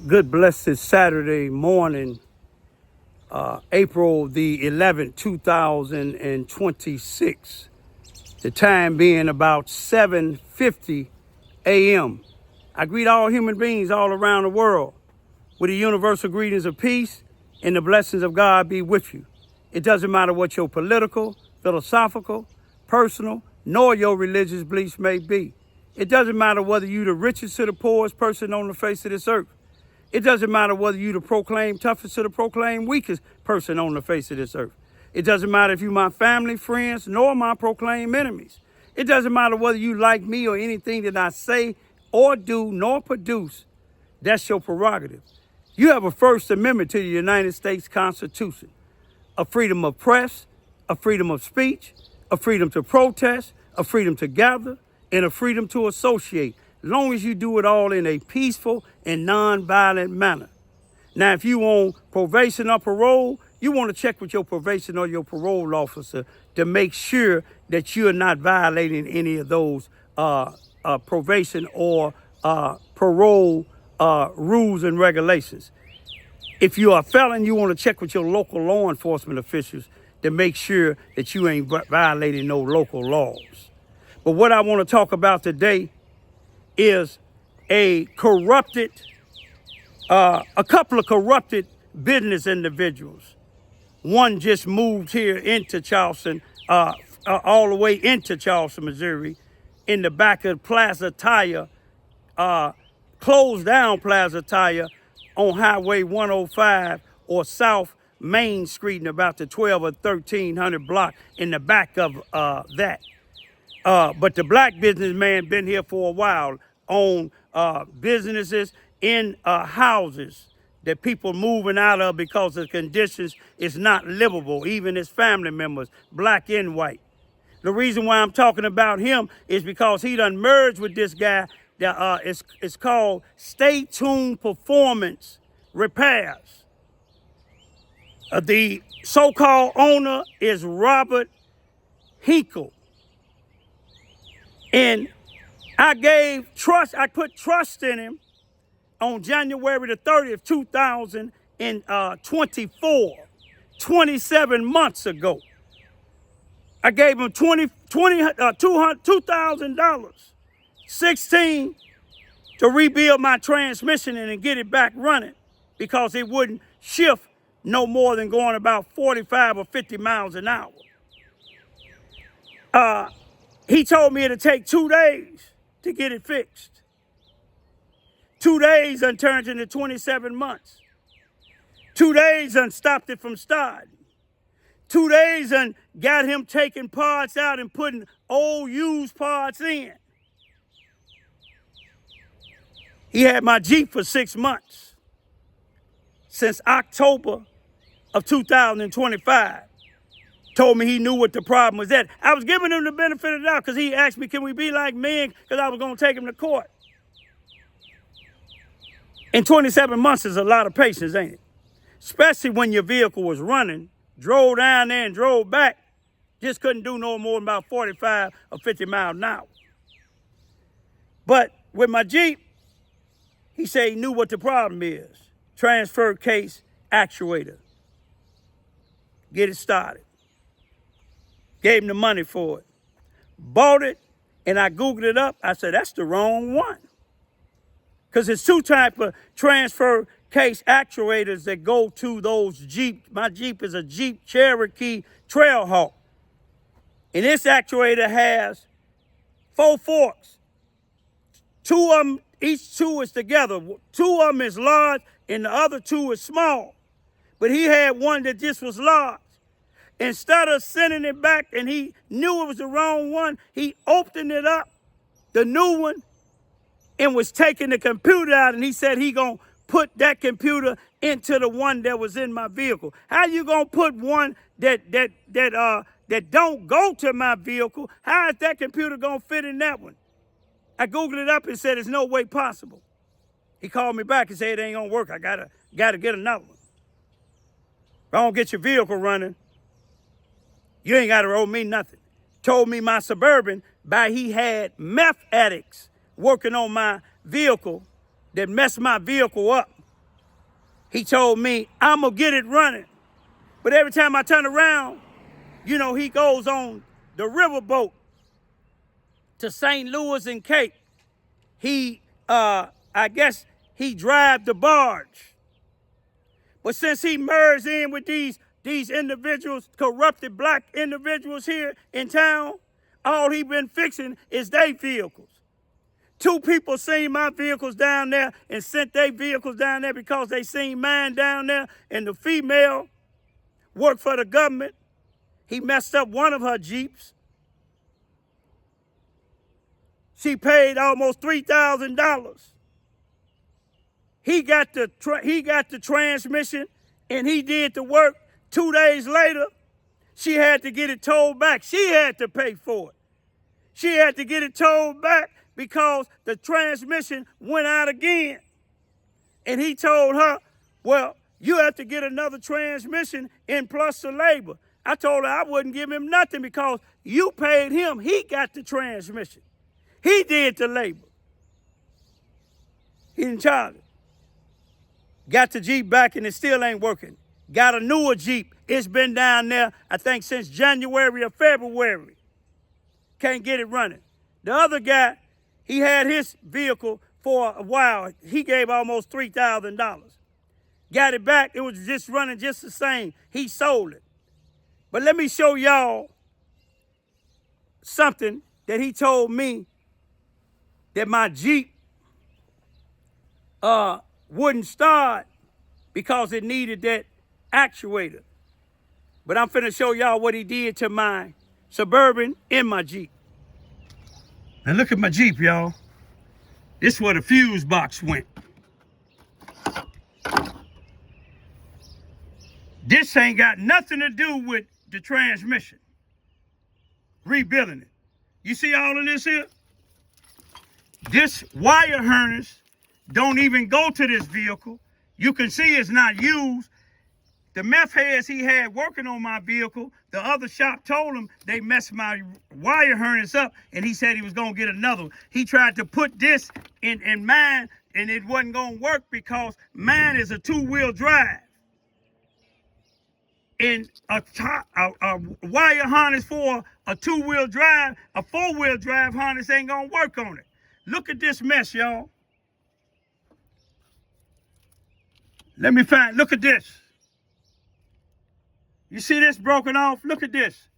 Good blessed Saturday morning, April the 11th, 2026. The time being about 7:50 a.m. I greet all human beings all around the world with the universal greetings of peace and the blessings of God be with you. It doesn't matter what your political, philosophical, personal, nor your religious beliefs may be. It doesn't matter whether you're the richest to the poorest person on the face of this earth. It doesn't matter whether you the proclaimed toughest or the proclaimed weakest person on the face of this earth. It doesn't matter if you my family, friends, nor my proclaimed enemies. It doesn't matter whether you like me or anything that I say or do nor produce. That's your prerogative. You have a First Amendment to the United States Constitution. A freedom of press, a freedom of speech, a freedom to protest, a freedom to gather, and a freedom to associate, long as you do it all in a peaceful and non-violent manner. Now, if you on probation or parole, you want to check with your probation or your parole officer to make sure that you're not violating any of those probation or parole rules and regulations. If you are a felon, you want to check with your local law enforcement officials to make sure that you ain't violating no local laws. But what I want to talk about today is a couple of corrupted business individuals. One just moved here into Charleston, all the way into Charleston, Missouri, in the back of Plaza Tire, closed down Plaza Tire on Highway 105 or South Main Street in about the 12 or 1300 block in the back of that. But the black businessman been here for a while, on businesses in houses that people moving out of because the conditions is not livable, even his family members, black and white. The reason why I'm talking about him is because he done merged with this guy that it's called Stay Tuned Performance Repairs. The so-called owner is Robert Hinkle. And I put trust in him on January the 30th, 2024, 27 months ago. I gave him $2,000, 16 to rebuild my transmission and get it back running because it wouldn't shift no more than going about 45 or 50 miles an hour. He told me it'd take 2 days to get it fixed. 2 days and turned into 27 months. 2 days and stopped it from starting. 2 days and got him taking parts out and putting old used parts in. He had my Jeep for 6 months. Since October of 2025. Told me he knew what the problem was at. I was giving him the benefit of the doubt because he asked me, can we be like men? Because I was going to take him to court. And 27 months is a lot of patience, ain't it? Especially when your vehicle was running, drove down there and drove back, just couldn't do no more than about 45 or 50 miles an hour. But with my Jeep, he said he knew what the problem is. Transfer case actuator. Get it started. Gave him the money for it. Bought it, and I Googled it up. I said, that's the wrong one. Because there's two types of transfer case actuators that go to those Jeep. My Jeep is a Jeep Cherokee Trailhawk. And this actuator has 4 forks. 2 of them, each 2 is together. 2 of them is large, and the other 2 is small. But he had one that just was large. Instead of sending it back and he knew it was the wrong one, he opened it up, the new one, and was taking the computer out, and he said he gonna put that computer into the one that was in my vehicle. How you gonna put one that don't go to my vehicle? How is that computer gonna fit in that one? I Googled it up and said there's no way possible. He called me back and said it ain't gonna work. I gotta get another one. If I don't get your vehicle running, you ain't got to owe me nothing. Told me my Suburban, he had meth addicts working on my vehicle that messed my vehicle up. He told me, I'm going to get it running. But every time I turn around, you know, he goes on the riverboat to St. Louis and Cape. He, I guess he drive the barge. But since he merged in with these individuals, corrupted black individuals here in town, all he been fixing is their vehicles. 2 people seen my vehicles down there and sent their vehicles down there because they seen mine down there, and the female worked for the government. He messed up one of her Jeeps. She paid almost $3,000. He got the transmission and he did the work. 2 days later, she had to get it towed back. She had to pay for it. She had to get it towed back because the transmission went out again. And he told her, well, you have to get another transmission and plus the labor. I told her I wouldn't give him nothing because you paid him. He got the transmission. He did the labor. He didn't charge it. Got the Jeep back and it still ain't working. Got a newer Jeep. It's been down there, I think, since January or February. Can't get it running. The other guy, he had his vehicle for a while. He gave almost $3,000. Got it back. It was just running just the same. He sold it. But let me show y'all something that he told me that my Jeep wouldn't start because it needed that actuator. But I'm finna show y'all what he did to my Suburban and my Jeep. Now look at my Jeep, y'all. This is where the fuse box went. This ain't got nothing to do with the transmission. Rebuilding it. You see all of this here? This wire harness don't even go to this vehicle. You can see it's not used. The meth heads he had working on my vehicle, the other shop told him they messed my wire harness up, and he said he was gonna get another one. He tried to put this in mine, and it wasn't gonna work because mine is a 2-wheel drive. And a wire harness for a 2-wheel drive, a 4-wheel drive harness ain't gonna work on it. Look at this mess, y'all. Look at this. You see this broken off? Look at this.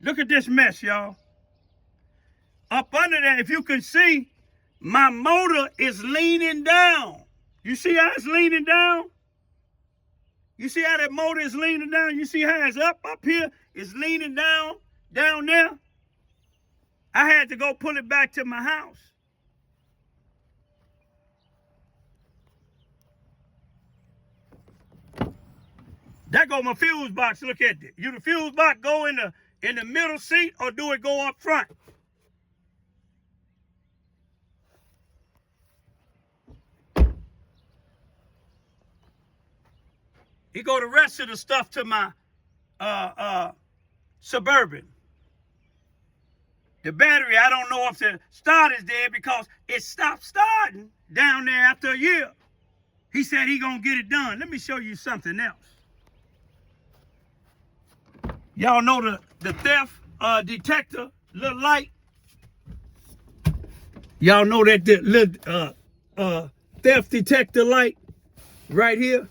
Look at this mess, y'all. Up under there, if you can see, my motor is leaning down. You see how it's leaning down? You see how that motor is leaning down? You see how it's up here? It's leaning down there. I had to go pull it back to my house. That go my fuse box. Look at it. You the fuse box go in the middle seat or do it go up front? He go the rest of the stuff to my Suburban. The battery, I don't know if the start is dead because it stopped starting down there after a year. He said he gonna get it done. Let me show you something else. Y'all know the theft detector, little light? Y'all know that the little theft detector light right here?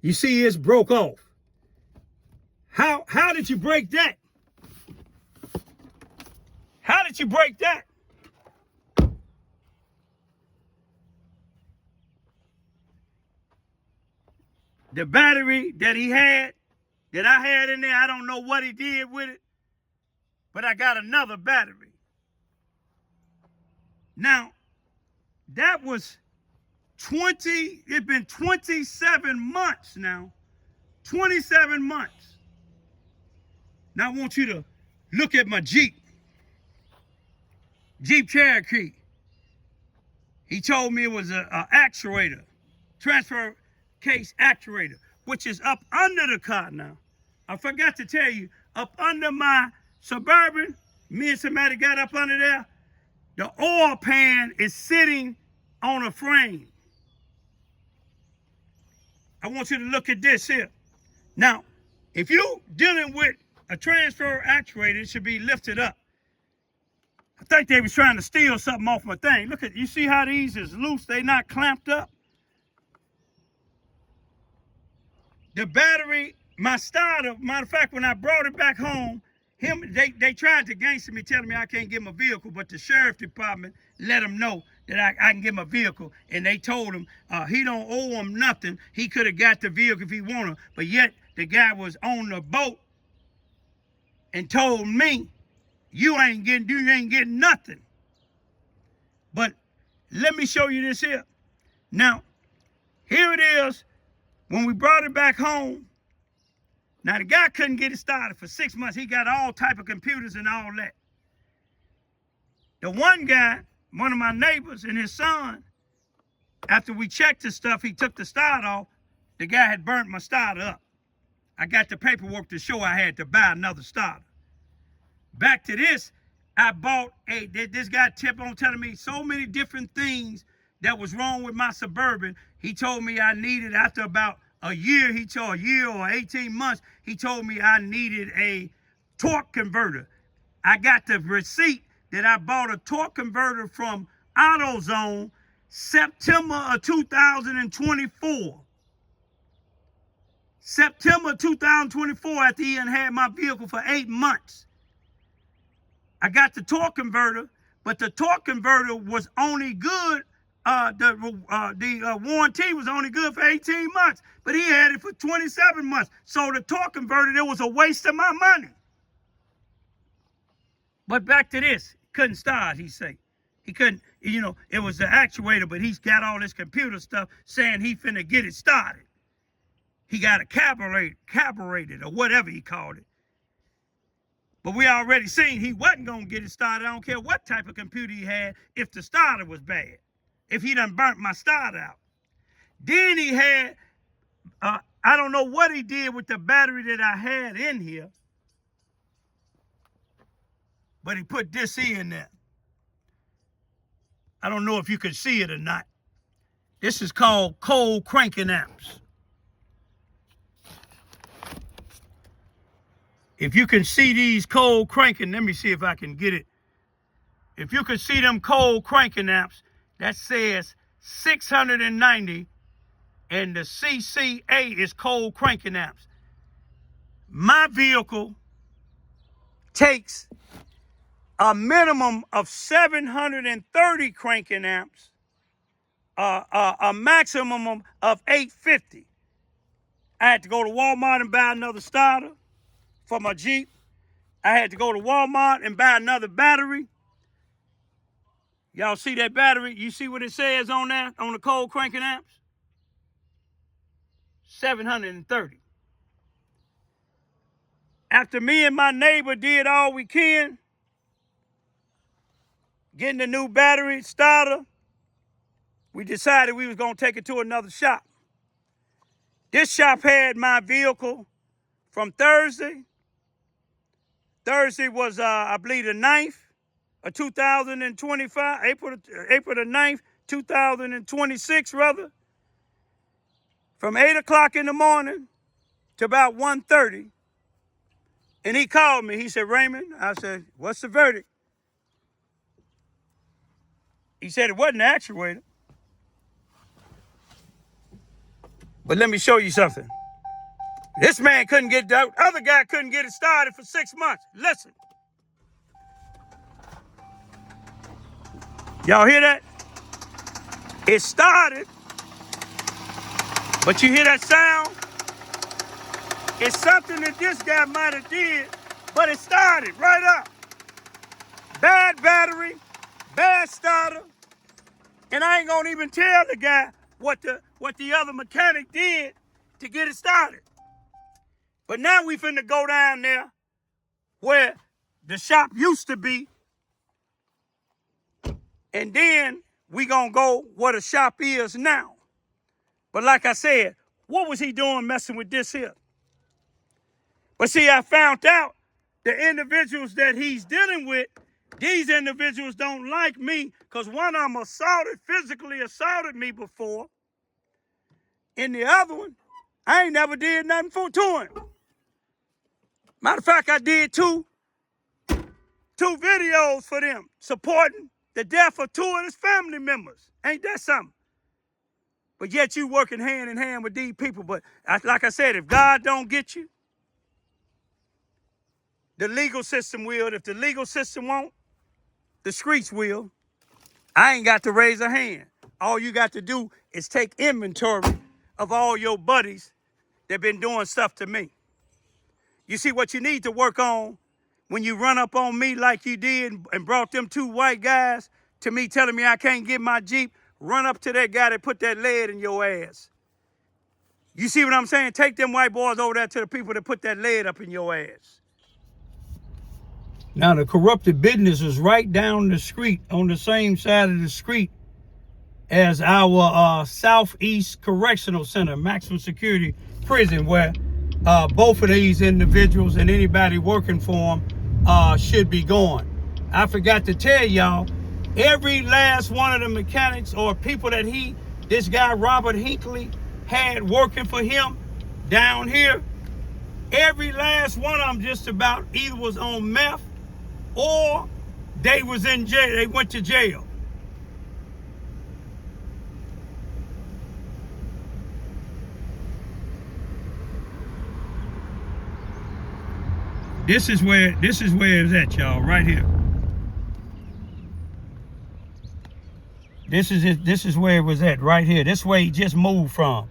You see it's broke off. How did you break that? How did you break that? The battery that I had in there, I don't know what he did with it, but I got another battery. Now, that was it's been 27 months now. 27 months. Now I want you to look at my Jeep Cherokee. He told me it was a actuator, transfer case actuator, which is up under the car now. I forgot to tell you, up under my Suburban, me and somebody got up under there, the oil pan is sitting on a frame. I want you to look at this here. Now, if you dealing with a transfer actuator, it should be lifted up. I think they was trying to steal something off my thing. Look at, you see how these is loose? They not clamped up. The battery, my starter, matter of fact, when I brought it back home, they tried to gangster me, telling me I can't get my vehicle, but the sheriff department let them know that I can get my vehicle, and they told him he don't owe him nothing. He could have got the vehicle if he wanted, but yet the guy was on the boat and told me, you ain't getting nothing. But let me show you this here. Now, here it is. When we brought it back home, now the guy couldn't get it started for 6 months. He got all type of computers and all that. The one guy, one of my neighbors and his son, after we checked the stuff, he took the starter off. The guy had burnt my starter up. I got the paperwork to show I had to buy another starter. Back to this, I bought this guy kept on telling me so many different things that was wrong with my Suburban. He told me I needed, after about a year, a year or 18 months, he told me I needed a torque converter. I got the receipt that I bought a torque converter from AutoZone September of 2024. September 2024, after he had my vehicle for 8 months. I got the torque converter, but the torque converter was only good, the warranty was only good for 18 months, but he had it for 27 months. So the torque converter, it was a waste of my money. But back to this, couldn't start, he say. He couldn't, it was the actuator, but he's got all this computer stuff saying he finna get it started. He got it carbureted or whatever he called it. But we already seen he wasn't gonna get it started. I don't care what type of computer he had if the starter was bad. If he done burnt my starter out. Then he had, I don't know what he did with the battery that I had in here, but he put this in there. I don't know if you can see it or not. This is called cold cranking amps. If you can see these cold cranking, let me see if I can get it. If you can see them cold cranking amps, that says 690, and the CCA is cold cranking amps. My vehicle takes a minimum of 730 cranking amps, a maximum of 850. I had to go to Walmart and buy another starter for my Jeep. I had to go to Walmart and buy another battery. Y'all see that battery? You see what it says on that, on the cold cranking amps? 730. After me and my neighbor did all we can, getting the new battery starter, we decided we was gonna take it to another shop. This shop had my vehicle from Thursday. Thursday was, I believe, the 9th of 2025, April the 9th, 2026, rather. From 8 o'clock in the morning to about 1:30. And he called me. He said, Raymond, I said, what's the verdict? He said it wasn't the actuator. But let me show you something. This man couldn't get, the other guy couldn't get it started for 6 months. Listen. Y'all hear that? It started, but you hear that sound? It's something that this guy might have did, but it started right up. Bad battery, bad starter, and I ain't gonna even tell the guy what the other mechanic did to get it started. But now we finna go down there where the shop used to be, and then we gonna go where the shop is now. But like I said, what was he doing messing with this here? But see, I found out the individuals that he's dealing with, these individuals don't like me because one of them physically assaulted me before, and the other one, I ain't never did nothing to him. Matter of fact, I did two videos for them supporting the death of two of his family members. Ain't that something? But yet you working hand in hand with these people. But like I said, if God don't get you, the legal system will. If the legal system won't, the streets will. I ain't got to raise a hand. All you got to do is take inventory of all your buddies that been doing stuff to me. You see what you need to work on when you run up on me like you did and brought them two white guys to me telling me I can't get my Jeep, run up to that guy that put that lead in your ass. You see what I'm saying? Take them white boys over there to the people that put that lead up in your ass. Now, the corrupted business is right down the street, on the same side of the street as our Southeast Correctional Center, maximum security prison, where both of these individuals and anybody working for them should be going. I forgot to tell y'all, every last one of the mechanics or people that this guy Robert Hinckley had working for him down here, every last one of them just about either was on meth or they was in jail. They went to jail. This is where it's at, y'all, right here. This is where it was at, right here. This way he just moved from.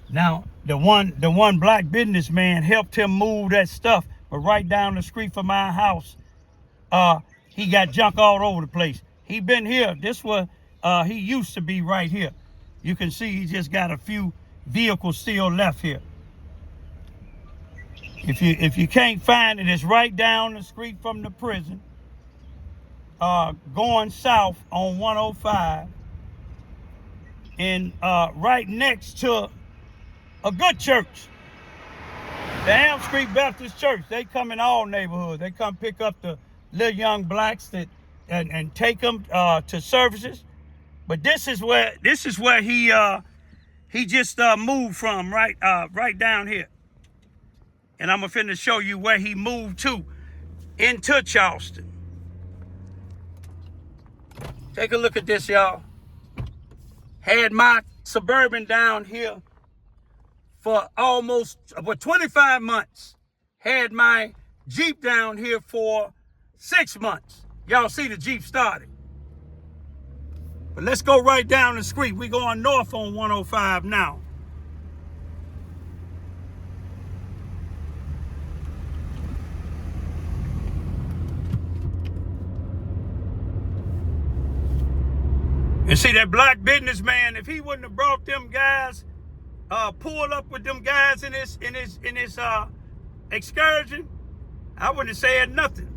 Now, the one black businessman helped him move that stuff, but right down the street from my house, he got junk all over the place. He been here. This was he used to be right here. You can see he just got a few vehicles still left here. If you can't find it, it's right down the street from the prison, going south on 105, and right next to a good church, the Elm Street Baptist Church. They come in all neighborhoods. They come pick up the little young blacks and take them to services. But this is where he just moved from, right down here. And I'm finna show you where he moved to, into Charleston. Take a look at this, y'all. Had my Suburban down here for almost 25 months. Had my Jeep down here for 6 months. Y'all see the Jeep started. But let's go right down the street. We going north on 105 now. And see that black businessman, if he wouldn't have brought them guys, pulled up with them guys in his excursion, I wouldn't have said nothing.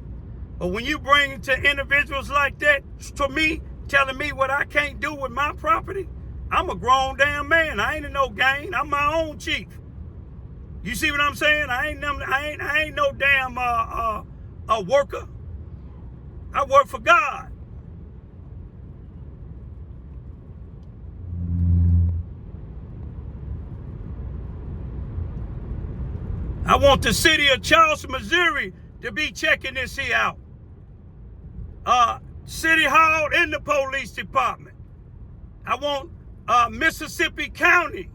But when you bring it to individuals like that, to me, telling me what I can't do with my property, I'm a grown damn man. I ain't in no gang. I'm my own chief. You see what I'm saying? I ain't no damn a worker. I work for God. I want the city of Charleston, Missouri to be checking this here out. City Hall and the police department. I want Mississippi County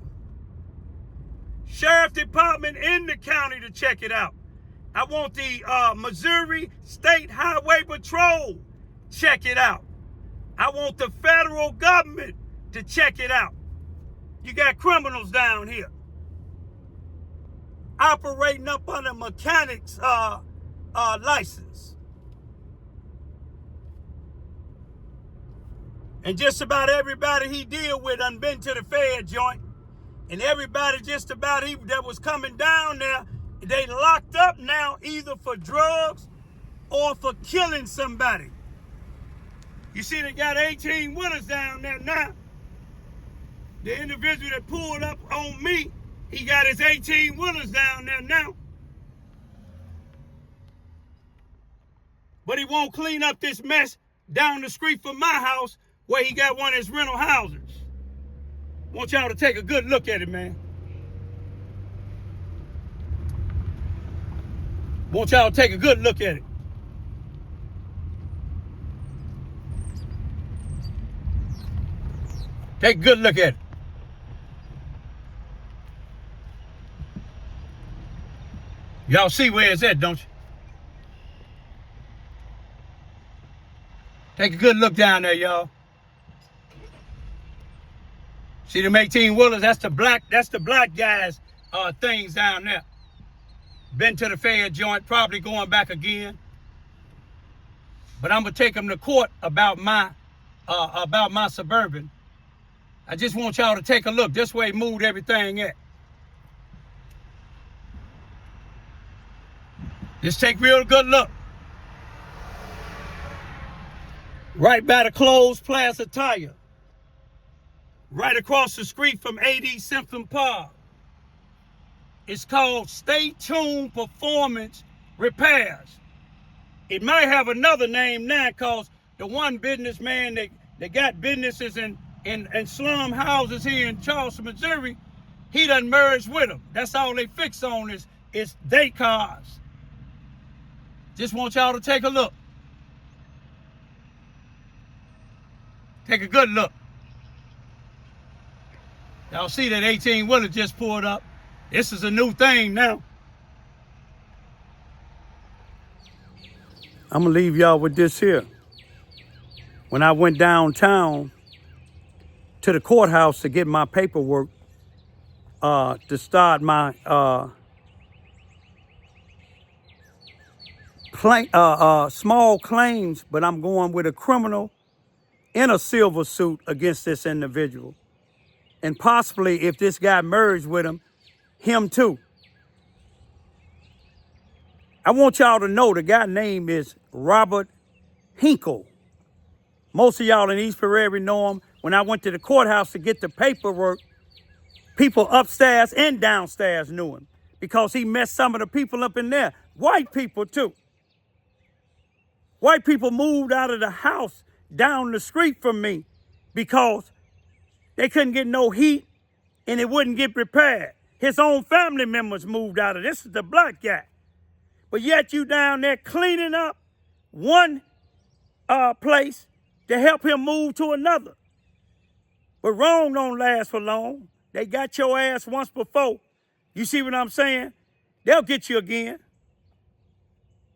Sheriff Department in the county to check it out. I want the Missouri State Highway Patrol check it out. I want the federal government to check it out. You got criminals down here operating up on a mechanic's license. And just about everybody he deal with done been to the Fed joint. And everybody just about that was coming down there, they locked up now either for drugs or for killing somebody. You see they got 18 winners down there now. The individual that pulled up on me, he got his 18 wheelers down there now. But he won't clean up this mess down the street from my house where he got one of his rental houses. Want y'all to take a good look at it, man. Want y'all to take a good look at it. Take a good look at it. Y'all see where it's at, don't you? Take a good look down there, y'all. See them 18-wheelers? That's the black guys' things down there. Been to the fair joint, probably going back again. But I'm gonna take them to court about my Suburban. I just want y'all to take a look. This way moved everything at. Just take real good look. Right by the Clothes Plaza Tire. Right across the street from AD Simpson Park. It's called Stay Tuned Performance Repairs. It might have another name now because the one businessman that got businesses in slum houses here in Charleston, Missouri, he done merged with them. That's all they fix on is day cars. Just want y'all to take a look. Take a good look. Y'all see that 18-wheeler just pulled up. This is a new thing now. I'm gonna leave y'all with this here. When I went downtown to the courthouse to get my paperwork to start my small claims, but I'm going with a criminal in a silver suit against this individual. And possibly, if this guy merged with him too. I want y'all to know the guy's name is Robert Hinkle. Most of y'all in East Prairie know him. When I went to the courthouse to get the paperwork, people upstairs and downstairs knew him because he messed some of the people up in there. White people too. White people moved out of the house down the street from me because they couldn't get no heat and it wouldn't get repaired. His own family members moved out of this. Is the black guy. But yet you down there cleaning up one place to help him move to another. But wrong don't last for long. They got your ass once before. You see what I'm saying? They'll get you again.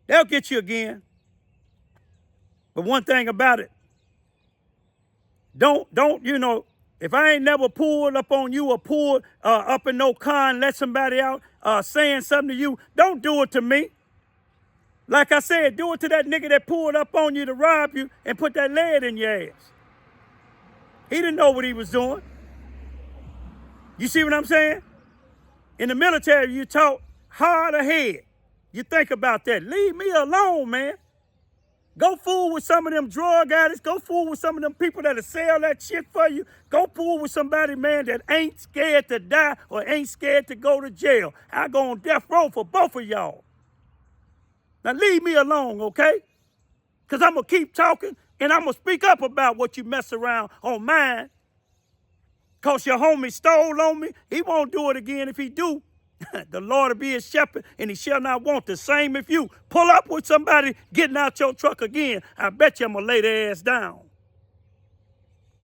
They'll get you again. But one thing about it, don't, if I ain't never pulled up on you or pulled up in no car and let somebody out saying something to you, don't do it to me. Like I said, do it to that nigga that pulled up on you to rob you and put that lead in your ass. He didn't know what he was doing. You see what I'm saying? In the military, you talk hard ahead. You think about that. Leave me alone, man. Go fool with some of them drug addicts. Go fool with some of them people that'll sell that shit for you. Go fool with somebody, man, that ain't scared to die or ain't scared to go to jail. I go on death row for both of y'all. Now leave me alone, okay? Because I'm going to keep talking and I'm going to speak up about what you mess around on mine. Because your homie stole on me. He won't do it again. If he do, the Lord will be his shepherd and he shall not want. The same if you pull up with somebody getting out your truck again. I bet you I'm going to lay their ass down.